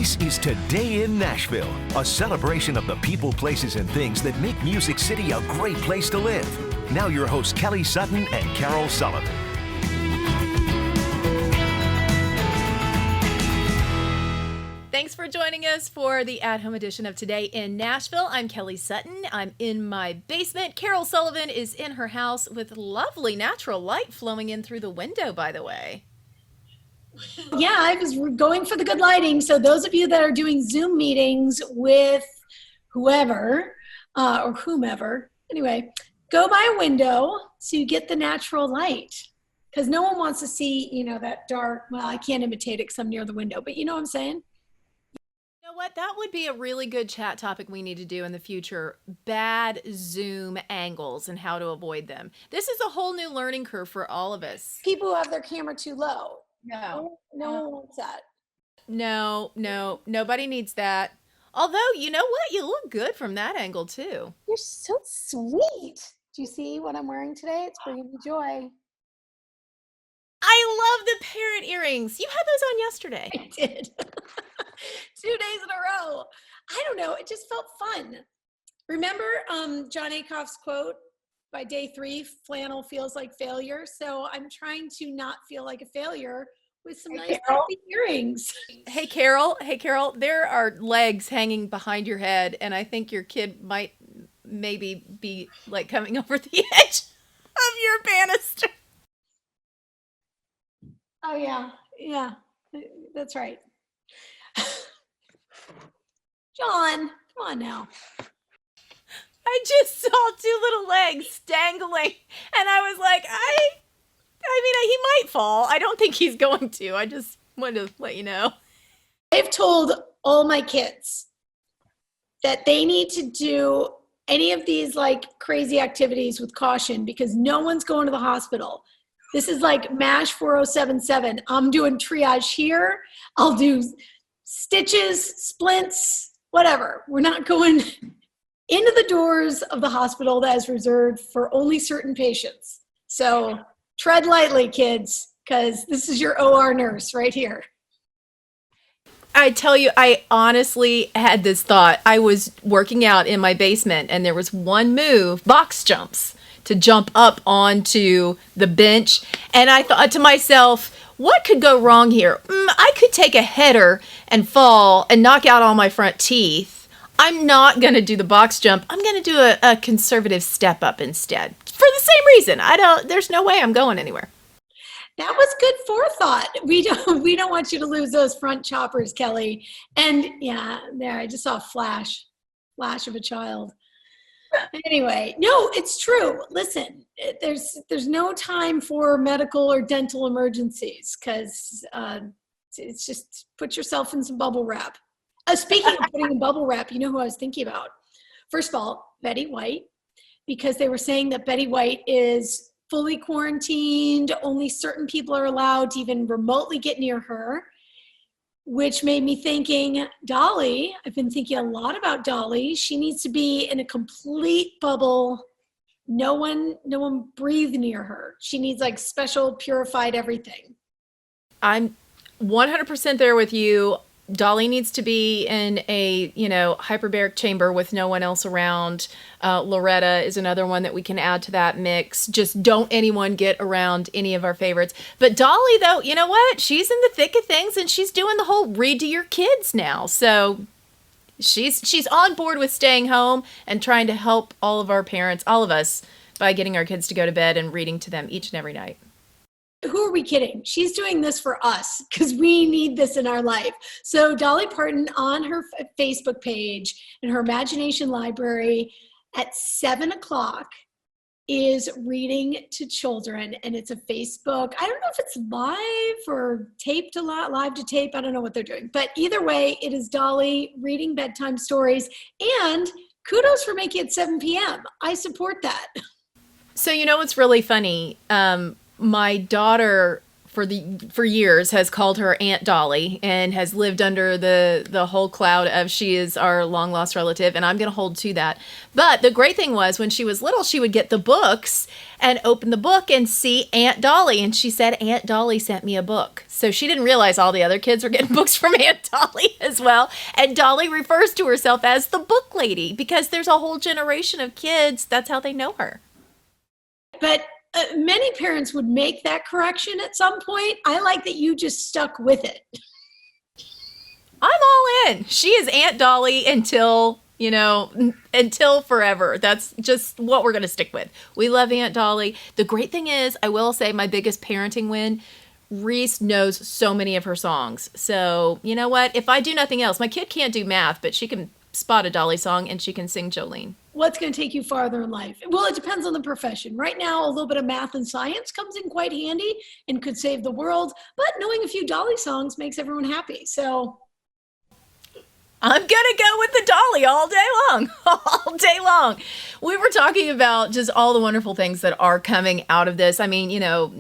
This is Today in Nashville, a celebration of the people, places, and things that make Music City a great place to live. Now your hosts, Kelly Sutton and Carole Sullivan. Thanks for joining us for the at-home edition of Today in Nashville. I'm Kelly Sutton. I'm in my basement. Carole Sullivan is in her house with lovely natural light flowing in through the window, by the way. Yeah, I was going for the good lighting. So those of you that are doing Zoom meetings with whoever or whomever, anyway, go by a window so you get the natural light. Because no one wants to see, that dark, well, I can't imitate it because I'm near the window, but you know what I'm saying? You know what? That would be a really good chat topic we need to do in the future. Bad Zoom angles and how to avoid them. This is a whole new learning curve for all of us. People who have their camera too low. No one wants that. No, nobody needs that. Although, you know what? You look good from that angle, too. You're so sweet. Do you see what I'm wearing today? It's bringing me joy. I love the parrot earrings. You had those on yesterday. I did. 2 days in a row. I don't know. It just felt fun. Remember John Acuff's quote? By day 3, flannel feels like failure. So I'm trying to not feel like a failure with some nice happy earrings. Hey, Carole, there are legs hanging behind your head, and I think your kid might maybe be like coming over the edge of your banister. Oh, yeah, that's right. John, come on now. I just saw 2 little legs dangling, and I was like, I mean, he might fall. I don't think he's going to. I just wanted to let you know. I've told all my kids that they need to do any of these like crazy activities with caution because no one's going to the hospital. This is like MASH 4077. I'm doing triage here. I'll do stitches, splints, whatever. We're not going into the doors of the hospital that is reserved for only certain patients. So tread lightly, kids, because this is your OR nurse right here. I tell you, I honestly had this thought. I was working out in my basement, and there was one move, box jumps, to jump up onto the bench. And I thought to myself, what could go wrong here? I could take a header and fall and knock out all my front teeth. I'm not going to do the box jump. I'm going to do a conservative step up instead. For the same reason. There's no way I'm going anywhere. That was good forethought. We don't want you to lose those front choppers, Kelly. And yeah, there, I just saw a flash of a child. Anyway, no, it's true. Listen, there's no time for medical or dental emergencies because it's just put yourself in some bubble wrap. Speaking of putting in bubble wrap, you know who I was thinking about? First of all, Betty White, because they were saying that Betty White is fully quarantined. Only certain people are allowed to even remotely get near her, which made me thinking, Dali, I've been thinking a lot about Dali. She needs to be in a complete bubble. No one breathe near her. She needs like special purified everything. I'm 100% there with you. Dolly needs to be in a, hyperbaric chamber with no one else around. Loretta is another one that we can add to that mix. Just don't anyone get around any of our favorites. But Dolly, though, you know what? She's in the thick of things, and she's doing the whole read to your kids now. So she's on board with staying home and trying to help all of our parents, all of us, by getting our kids to go to bed and reading to them each and every night. Who are we kidding? She's doing this for us because we need this in our life. So Dolly Parton on her Facebook page in her Imagination Library at 7:00 is reading to children, and it's a Facebook. I don't know if it's live or taped a lot, live to tape. I don't know what they're doing, but either way, it is Dolly reading bedtime stories, and kudos for making it 7 p.m. I support that. So what's really funny? My daughter, for years has called her Aunt Dolly and has lived under the whole cloud of she is our long lost relative, and I'm going to hold to that. But the great thing was when she was little, she would get the books and open the book and see Aunt Dolly, and she said Aunt Dolly sent me a book. So she didn't realize all the other kids were getting books from Aunt Dolly as well. And Dolly refers to herself as the book lady because there's a whole generation of kids, that's how they know her. But many parents would make that correction at some point. I like that you just stuck with it. I'm all in. She is Aunt Dolly until forever. That's just what we're going to stick with. We love Aunt Dolly. The great thing is, I will say my biggest parenting win, Reese knows so many of her songs. So, you know what? If I do nothing else, my kid can't do math, but she can spot a Dolly song and she can sing Jolene. What's going to take you farther in life? Well, it depends on the profession. Right now, a little bit of math and science comes in quite handy and could save the world. But knowing a few Dolly songs makes everyone happy. So I'm going to go with the Dolly all day long, all day long. We were talking about just all the wonderful things that are coming out of this. I mean,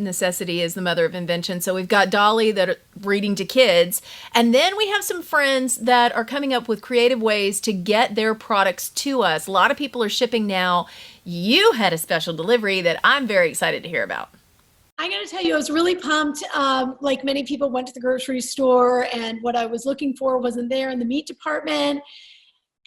necessity is the mother of invention. So we've got Dolly that are reading to kids. And then we have some friends that are coming up with creative ways to get their products to us. A lot of people are shipping now. You had a special delivery that I'm very excited to hear about. I got to tell you, I was really pumped. Like many people went to the grocery store and what I was looking for wasn't there in the meat department.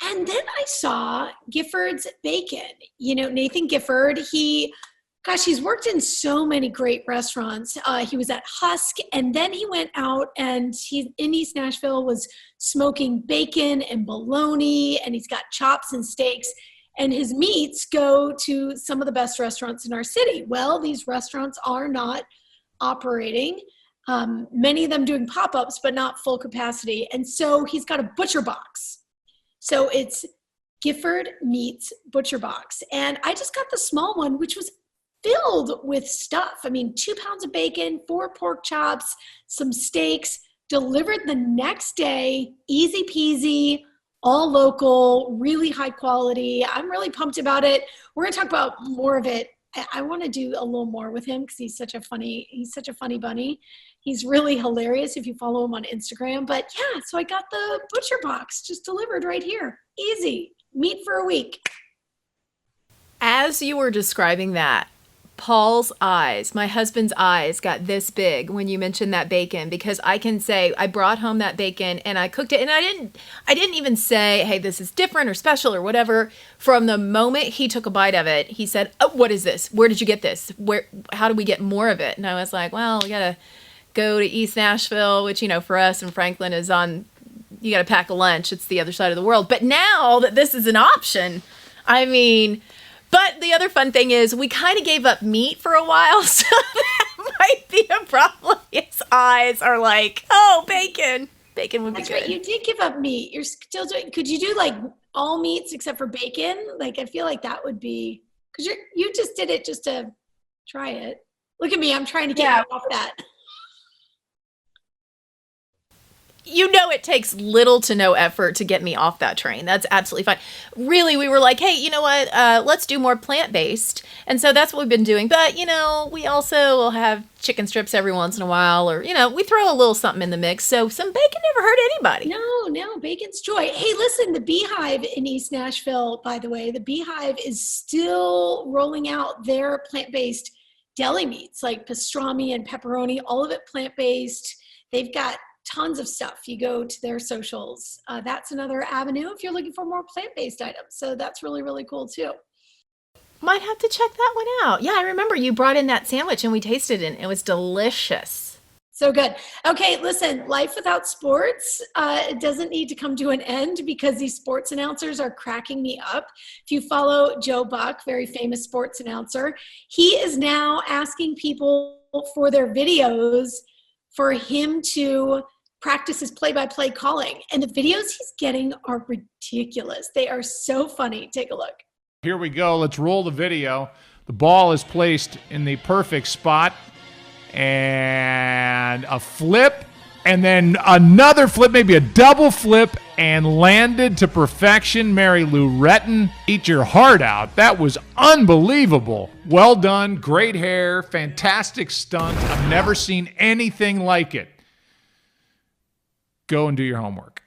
And then I saw Gifford's Bacon. Nathan Gifford, he's worked in so many great restaurants. He was at Husk, and then he went out and he's in East Nashville, was smoking bacon and bologna, and he's got chops and steaks. And his meats go to some of the best restaurants in our city. Well, these restaurants are not operating. Many of them doing pop-ups, but not full capacity. And so he's got a butcher box. So it's Gifford Meats Butcher Box. And I just got the small one, which was filled with stuff. I mean, 2 pounds of bacon, 4 pork chops, some steaks, delivered the next day, easy peasy, all local, really high quality. I'm really pumped about it. We're going to talk about more of it. I want to do a little more with him because he's such a funny bunny. He's really hilarious if you follow him on Instagram. But yeah, so I got the butcher box just delivered right here. Easy. Meat for a week. As you were describing that, Paul's eyes, my husband's eyes, got this big when you mentioned that bacon, because I can say I brought home that bacon and I cooked it, and I didn't even say, hey, this is different or special or whatever. From the moment he took a bite of it, he said, oh, what is this? Where did you get this? How do we get more of it? And I was like, well, we got to go to East Nashville, which, for us in Franklin is on, you got to pack a lunch. It's the other side of the world. But now that this is an option, but the other fun thing is we kind of gave up meat for a while, so that might be a problem. His eyes are like, oh, bacon. Bacon would be good. That's right. You did give up meat. You're still doing, could you do like all meats except for bacon? Like, I feel like that would be, because you just did it just to try it. Look at me. I'm trying to get you off that. It takes little to no effort to get me off that train. That's absolutely fine. Really, we were like, hey, you know what? Let's do more plant-based. And so that's what we've been doing. But, we also will have chicken strips every once in a while, or, we throw a little something in the mix. So some bacon never hurt anybody. No, bacon's joy. Hey, listen, the Bee Hive in East Nashville, by the way, the Bee Hive is still rolling out their plant-based deli meats, like pastrami and pepperoni, all of it plant-based. They've got tons of stuff. You go to their socials. That's another avenue if you're looking for more plant-based items. So that's really, really cool too. Might have to check that one out. Yeah, I remember you brought in that sandwich and we tasted it. It was delicious. So good. Okay, listen, life without sports, it doesn't need to come to an end because these sports announcers are cracking me up. If you follow Joe Buck, very famous sports announcer, he is now asking people for their videos for him to practice his play-by-play calling. And the videos he's getting are ridiculous. They are so funny. Take a look. Here we go. Let's roll the video. The ball is placed in the perfect spot. And a flip And then another flip, maybe a double flip, and landed to perfection. Mary Lou Retton, eat your heart out. That was unbelievable. Well done. Great hair. Fantastic stunt. I've never seen anything like it. Go and do your homework.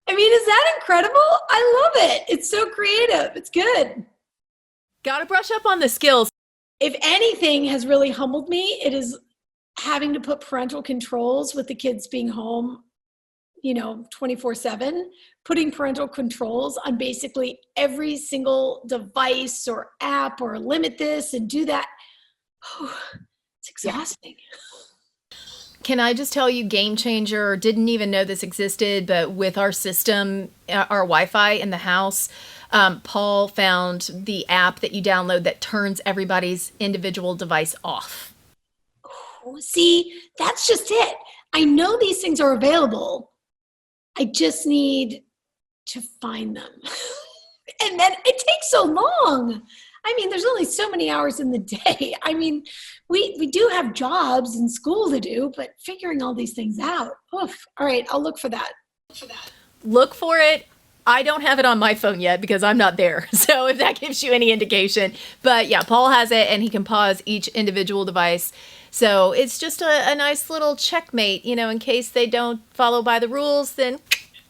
I mean, is that incredible? I love it. It's so creative. It's good. Gotta brush up on the skills. If anything has really humbled me, it is having to put parental controls with the kids being home, 24/7, putting parental controls on basically every single device or app, or limit this and do that. Oh, it's exhausting. Can I just tell you, Gamechanger, didn't even know this existed, but with our system, our Wi-Fi in the house, Paul found the app that you download that turns everybody's individual device off. See, that's just it. I know these things are available. I just need to find them. And then it takes so long. I mean, there's only so many hours in the day. I mean, we do have jobs and school to do, but figuring all these things out. Oof. All right, I'll look for that. Look for it. I don't have it on my phone yet because I'm not there. So if that gives you any indication. But yeah, Paul has it, and he can pause each individual device. So it's just a nice little checkmate, in case they don't follow by the rules, then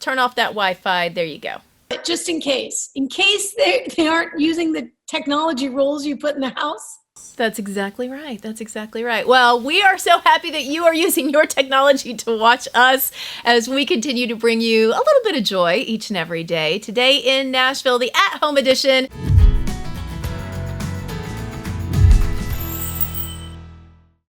turn off that Wi-Fi. There you go. Just in case they aren't using the technology rules you put in the house. That's exactly right. That's exactly right. Well, we are so happy that you are using your technology to watch us as we continue to bring you a little bit of joy each and every day. Today in Nashville, the at-home edition.